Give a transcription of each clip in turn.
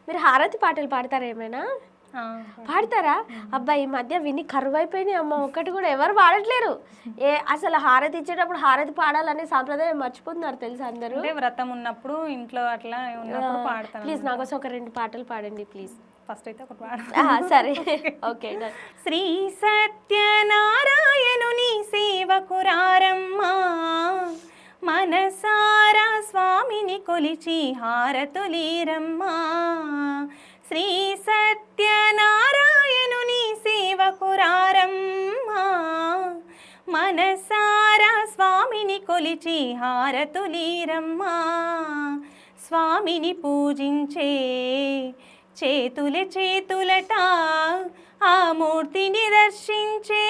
మీరు హారతి పాటలు పాడతారా ఏమైనా? పాడతారా? అబ్బాయి ఈ మధ్య విని కరువైపోయినాయి అమ్మ, ఒక్కటి కూడా ఎవరు పాడట్లేరు. అసలు హారతి ఇచ్చేటప్పుడు హారతి పాడాలనే సాంప్రదాయం మర్చిపోతున్నారు తెలుసా అందరూ. వ్రతం ఉన్నప్పుడు ఇంట్లో అట్లా ఉన్నప్పుడు పాడతాను. ప్లీజ్ నాకోసం ఒక 2 పాటలు పాడండి ప్లీజ్. ఫస్ట్ అయితే ఒకటి పాడ. సరే ఓకే. శ్రీ సత్యనారాయణుని సేవకురారమ్మా, మనసారా స్వామిని కొలిచి హారతులీరమ్మా. శ్రీ సత్యనారాయణుని సేవకురారమ్మా, మనసారా స్వామిని కొలిచి హారతులీరమ్మా. స్వామిని పూజించే చేతుల చేతులట, ఆ మూర్తిని దర్శించే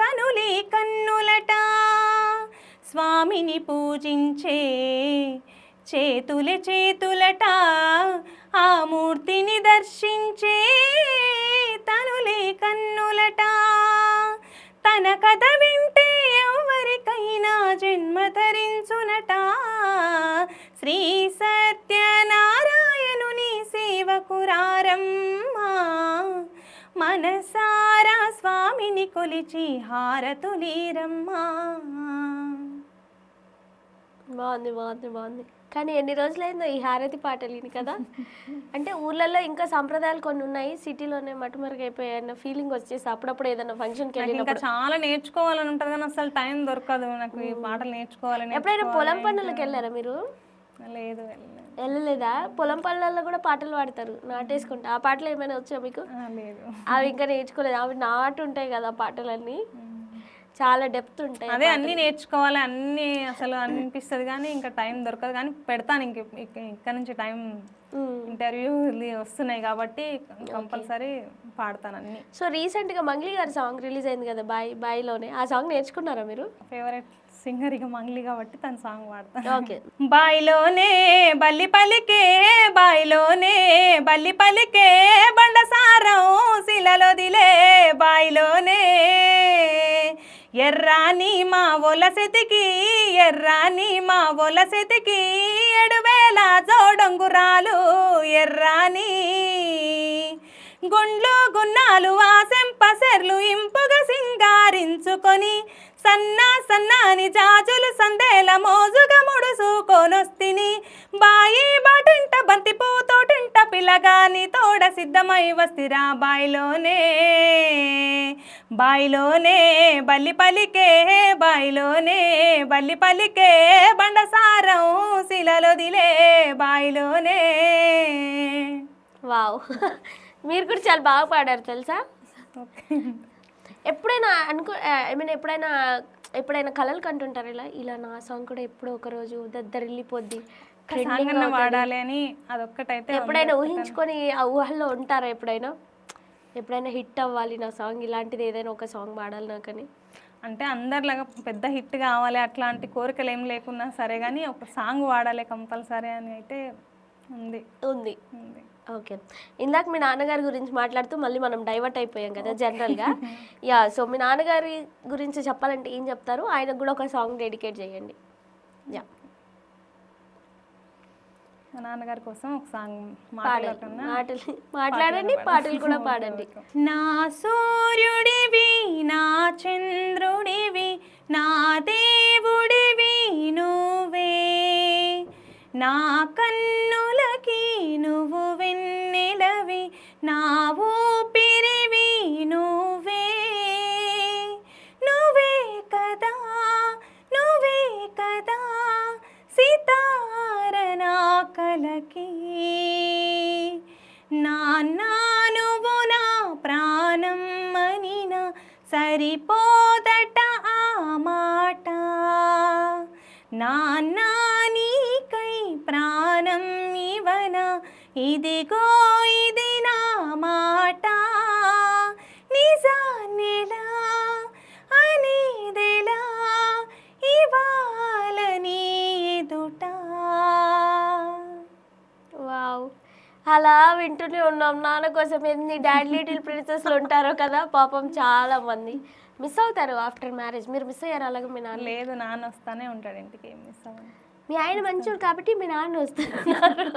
కనులే కన్నులట. స్వామిని పూజించే చేతుల చేతులట, ఆ మూర్తిని దర్శించే తనులే కన్నులట. తన కథ వింటే ఎవరికైనా జన్మ ధరించునట. శ్రీ సత్యనారాయణుని సేవకురారమ్మా, మనసారా స్వామిని కొలిచి హారతులీరమ్మా. బాగుంది బాగుంది బాగుంది. కానీ ఎన్ని రోజులైందో ఈ హారతి పాటలు విని కదా. అంటే ఊర్లలో ఇంకా సంప్రదాయాలు కొన్ని ఉన్నాయి, సిటీలోనే మటుమరుగైపోయాయి అన్న ఫీలింగ్ వచ్చేసి అప్పుడప్పుడు ఏదైనా ఫంక్షన్కి వెళ్ళి ఇంకా చాలా నేర్చుకోవాలని ఉంటుంది కానీ అసలు టైం దొరకదు నాకు ఈ పాటలు నేర్చుకోవాలని. ఎప్పుడైనా పొలం పనులకు వెళ్ళారా మీరు? లేదు వెళ్ళలేదా? పొలం పనులలో కూడా పాటలు పాడతారు నాటేసుకుంటా. ఆ పాటలు ఏమైనా వచ్చా మీకు? లేదు, అవి ఇంకా నేర్చుకోలేదు. అవి నాటు ఉంటాయి కదా పాటలన్నీ, చాలా డెప్త్ ఉంటాయి. అదే అన్ని నేర్చుకోవాలి అన్ని అసలు అనిపిస్తుంది కానీ ఇంకా టైం దొరకదు. కానీ పెడతాను ఇక్కడ నుంచి టైం ఇంటర్వ్యూ వస్తున్నాయి కాబట్టి కంపల్సరీ పాడతాను అన్ని. సో రీసెంట్గా మంగ్లీ గారి సాంగ్ రిలీజ్ అయింది కదా, బాయ్లోనే. ఆ సాంగ్ నేర్చుకున్నారా మీరు? ఫేవరెట్ సింగర్ ఇక మంగ్లీ కాబట్టి తన సాంగ్ పాడతాను. ఓకే. బాయిలోనే బల్లి పలికే, బాయిలోనే బల్లి పలికే, బండసారం శిలలోదిలే బాయిలోనే. ఎర్రాని మా ఒలసెతికి, ఎర్రాని మా ఒలసెతికి, 7,000 జోడొంగురాలు ఎర్రాని. గుండ్లు గున్నాలు వాసెంపసెర్లు ఇంపుగా సింగారించుకొని, సన్నా సన్నాని జాజులు సందేల మోజుగా ముడుసుకొనొస్తిని. బాయి బాటింట బంతి పూతోటింట పిల్లగాని తోడ సిద్ధమై వస్తిరా బాయిలోనే. బాయిలోనే బల్లి పలికే, బాయిలోనే బల్లి పలికే, బండసారం శిలలోదిలే బాయిలోనే. వావ్, మీరు కూడా చాలా బాగా పాడారు తెలుసా. ఎప్పుడైనా ఎప్పుడైనా కలలు కంటుంటారు ఇలా ఇలా నా సాంగ్ కూడా ఎప్పుడో ఒక రోజు దద్దరిల్లిపోద్ది, వాడాలి అని అదొక్కటైతే ఎప్పుడైనా ఊహించుకొని ఆ ఊహల్లో ఉంటారా? ఎప్పుడైనా హిట్ అవ్వాలి నా సాంగ్, ఇలాంటిది ఏదైనా ఒక సాంగ్ పాడాలి నాకని? అంటే అందరిలాగా పెద్ద హిట్ కావాలి అట్లాంటి కోరికలు ఏం లేకున్నా సరే కానీ ఒక సాంగ్ వాడాలి కంపల్సరీ అని అయితే ఉంది. ఓకే. ఇందాక మీ నాన్నగారి గురించి మాట్లాడుతూ మళ్ళీ మనం డైవర్ట్ అయిపోయాం కదా జనరల్గా. యా, సో మీ నాన్నగారి గురించి చెప్పాలంటే ఏం చెప్తారు? ఆయనకు కూడా ఒక సాంగ్ డెడికేట్ చేయండి. యా, మా నాన్నగారి కోసం ఒక సాంగ్ మాట్లాడండి, పాటలు కూడా పాడండి. నా సూర్యుడివి, నా చంద్రుడివి, నా దేవుడివి నువ్వే, నా కన్నులకి నువ్వు వెన్నెలవి, నా ఊపిరివి నువ్వే. నువ్వే కదా, నువ్వే కదా సితార నా కలకి. నాన్న నువ్వు నా ప్రాణం మనిన సరిపోదట ఆ మాట. నాన్న నీకై ప్రాణం ఇవన, ఇదిగో ఇది నా మాట. నిజానిలా అనేదెలా ఇవాళ నీ ఎదుట. వావ్, అలా వింటూనే ఉన్నాం. నాన్న కోసం ఎన్ని డాడ్ లిటిల్ ప్రిన్సెస్లు ఉంటారో కదా పాపం, చాలా మంది మిస్ అవుతారు ఆఫ్టర్ మ్యారేజ్. మీరు మిస్ అయ్యారు అలాగే మీ నాన్న? లేదు, నాన్న వస్తానే ఉంటాడు ఇంటికి, ఏం మిస్ అవ్వను. మీ ఆయన మంచోడు కాబట్టి మీ నాన్న వస్తున్నారు.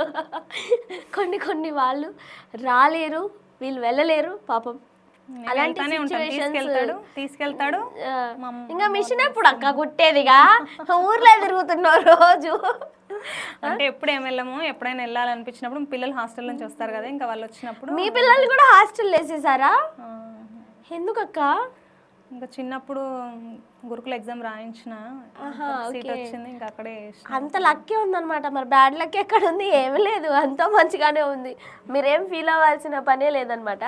కొన్ని వాళ్ళు రాలేరు, వీళ్ళు వెళ్ళలేరు పాపం. నేను అలాంటి వెళ్తానే ఉంటాను, తీసుకెళ్తాడు ఇంకా మిషన్ ఎప్పుడు అక్క కుట్టేదిగా, ఊర్లో తిరుగుతున్నావు రోజు. అంటే ఎప్పుడు ఏం వెళ్ళము, ఎప్పుడైనా వెళ్ళాలనిపించినప్పుడు పిల్లలు హాస్టల్ నుంచి వస్తారు కదా, ఇంకా వాళ్ళు వచ్చినప్పుడు మీ పిల్లల్ని కూడా హాస్టల్ వేసేసారా? ఆ, ఎందుకక్క? ఇంకా చిన్నప్పుడు గురుకుల ఎగ్జామ్ రాయించిన, సీట్ వచ్చింది, ఇంకా అక్కడే చేసిన. అంత లక్కీ ఉందన్నమాట. మరి బ్యాడ్ లక్ ఎక్కడ ఉంది? ఏమీ లేదు, అంతా మంచిగానే ఉంది. మీరేం ఫీల్ అవ్వాల్సిన పనే లేదనమాట.